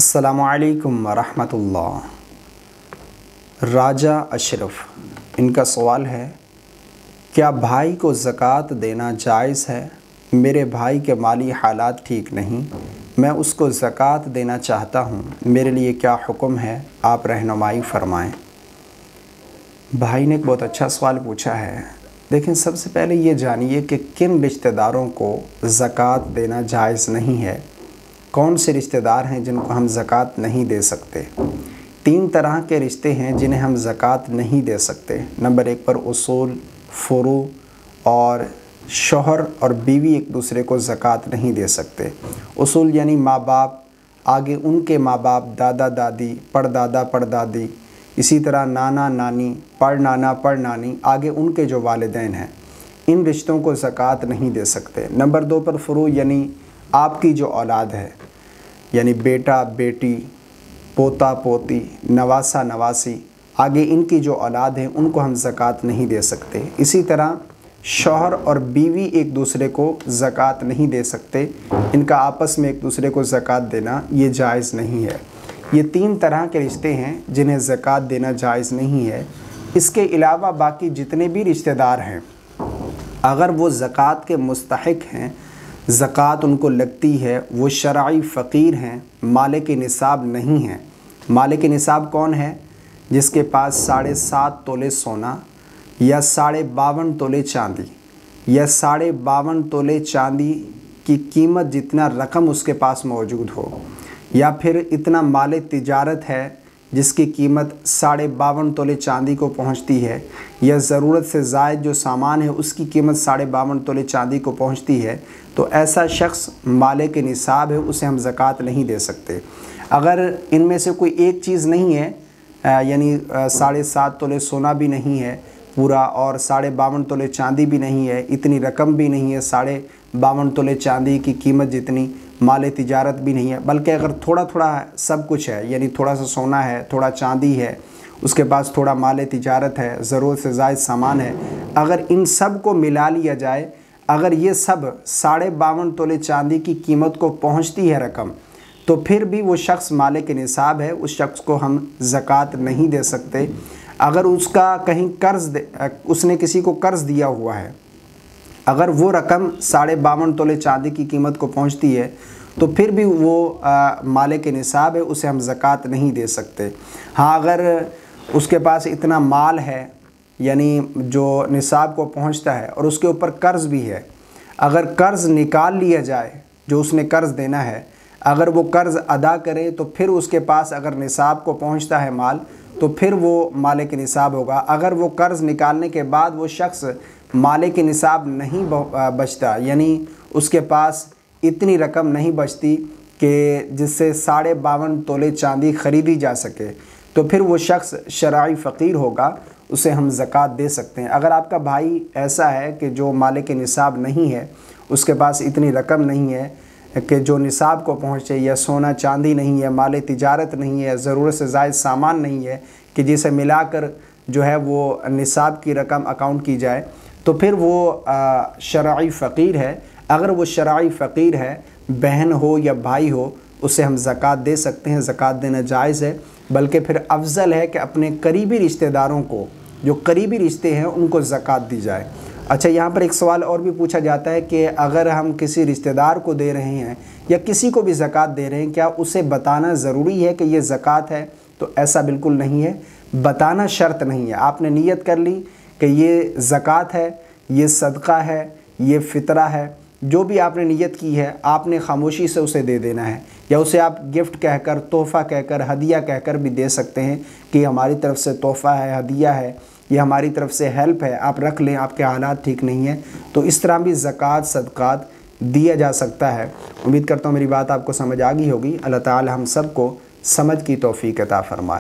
अस्सलामु अलैकुम वरहमतुल्लाह। राजा अशरफ, इनका सवाल है, क्या भाई को ज़कात देना जायज़ है? मेरे भाई के माली हालात ठीक नहीं, मैं उसको ज़कात देना चाहता हूँ, मेरे लिए क्या हुक्म है? आप रहनुमाई फ़रमाएँ। भाई ने एक बहुत अच्छा सवाल पूछा है। देखें, सबसे पहले ये जानिए कि किन रिश्तेदारों को ज़कात देना जायज़ नहीं है। कौन से रिश्तेदार हैं जिनको हम ज़कात नहीं दे सकते? 3 तरह के रिश्ते हैं जिन्हें हम ज़कात नहीं दे सकते। नंबर 1 पर उसूल, फ़ुरू और शौहर और बीवी एक दूसरे को ज़कात नहीं दे सकते। उसूल यानी माँ बाप, आगे उनके माँ बाप, दादा दादी, परदादा परदादी, इसी तरह नाना नानी, परनाना परनानी, आगे उनके जो वालिदैन हैं, इन रिश्तों को ज़कात नहीं दे सकते। नंबर 2 पर फ़ुरू यानी आपकी जो औलाद है, यानी बेटा बेटी, पोता पोती, नवासा नवासी, आगे इनकी जो औलाद है उनको हम ज़कात नहीं दे सकते। इसी तरह शौहर और बीवी एक दूसरे को ज़कात नहीं दे सकते। इनका आपस में एक दूसरे को ज़कात देना ये जायज़ नहीं है। ये 3 तरह के रिश्ते हैं जिन्हें ज़कात देना जायज़ नहीं है। इसके अलावा बाकी जितने भी रिश्तेदार हैं, अगर वो ज़कात के मुस्तहिक हैं, ज़कात उनको लगती है, वो शरई फ़कीर हैं, मालिक निसाब नहीं हैं। मालिक निसाब कौन है? जिसके पास 7.5 तोले सोना या 52.5 तोले चांदी या 52.5 तोले चांदी की कीमत जितना रकम उसके पास मौजूद हो, या फिर इतना माल तिजारत है जिसकी कीमत 52.5 तोले चांदी को पहुंचती है, या ज़रूरत से ज़ायद जो सामान है उसकी कीमत 52.5 तोले चांदी को पहुंचती है, तो ऐसा शख्स मालिक निसाब है, उसे हम ज़कात नहीं दे सकते। अगर इनमें से कोई एक चीज़ नहीं है, यानी 7.5 तोले सोना भी नहीं है पूरा और 52.5 तोले चांदी भी नहीं है, इतनी रकम भी नहीं है, 52.5 तोले चांदी की कीमत जितनी माल तिजारत भी नहीं है, बल्कि अगर थोड़ा थोड़ा सब कुछ है, यानी थोड़ा सा सोना है, थोड़ा चांदी है, उसके पास थोड़ा माल तिजारत है, ज़रूरत से ज़ायद सामान है, अगर इन सब को मिला लिया जाए, अगर ये सब 52.5 तोले चांदी की कीमत को पहुंचती है रकम, तो फिर भी वो शख्स मालिक निसाब है, उस शख्स को हम ज़कात नहीं दे सकते। अगर उसका कहीं उसने किसी को कर्ज़ दिया हुआ है, अगर वो रकम 52.5 तोले चांदी की कीमत को पहुंचती है, तो फिर भी वो मालिक निसाब है, उसे हम ज़कात नहीं दे सकते। हाँ, अगर उसके पास इतना माल है, यानी जो निसाब को पहुंचता है, और उसके ऊपर कर्ज़ भी है, अगर कर्ज़ निकाल लिया जाए, जो उसने कर्ज़ देना है, अगर वो कर्ज़ अदा करे, तो फिर उसके पास अगर निसाब को पहुंचता है माल, तो फिर वो मालिक निसाब होगा। अगर वो कर्ज़ निकालने के बाद वो शख्स मालिक निसाब नहीं बचता, यानी उसके पास इतनी रकम नहीं बचती कि जिससे 52.5 तोले चांदी ख़रीदी जा सके, तो फिर वो शख्स शरई फ़कीर होगा, उसे हम ज़कात दे सकते हैं। अगर आपका भाई ऐसा है कि जो मालिक निसाब नहीं है, उसके पास इतनी रकम नहीं है कि जो निसाब को पहुँचे, या सोना चांदी नहीं है, माल तिजारत नहीं है, ज़रूरत से ज़ायद सामान नहीं है कि जिसे मिलाकर जो है वो निसाब की रकम अकाउंट की जाए, तो फिर वो शरई फ़कीर है। अगर वो शरई फ़कीर है, बहन हो या भाई हो, उसे हम ज़कात दे सकते हैं, ज़कात देना जायज़ है। बल्कि फिर अफजल है कि अपने करीबी रिश्तेदारों को, जो करीबी रिश्ते हैं, उनको ज़कात दी जाए। अच्छा, यहाँ पर एक सवाल और भी पूछा जाता है कि अगर हम किसी रिश्तेदार को दे रहे हैं या किसी को भी ज़कात दे रहे हैं, क्या उसे बताना ज़रूरी है कि ये ज़कात है? तो ऐसा बिल्कुल नहीं है, बताना शर्त नहीं है। आपने नीयत कर ली कि ये ज़कात है, ये सदका है, ये फ़ितरा है, जो भी आपने नीयत की है, आपने खामोशी से उसे दे देना है, या उसे आप गिफ्ट कहकर, तोहफ़ा कहकर, हदिया कहकर भी दे सकते हैं कि हमारी तरफ से तोहफ़ा है, हदिया है, ये हमारी तरफ से हेल्प है, आप रख लें, आपके हालात ठीक नहीं हैं। तो इस तरह भी ज़कात सदक़ात दिया जा सकता है। उम्मीद करता हूँ मेरी बात आपको समझ आ गई होगी। अल्लाह ताला हम सब को समझ की तौफ़ीक़ अता फ़रमाए।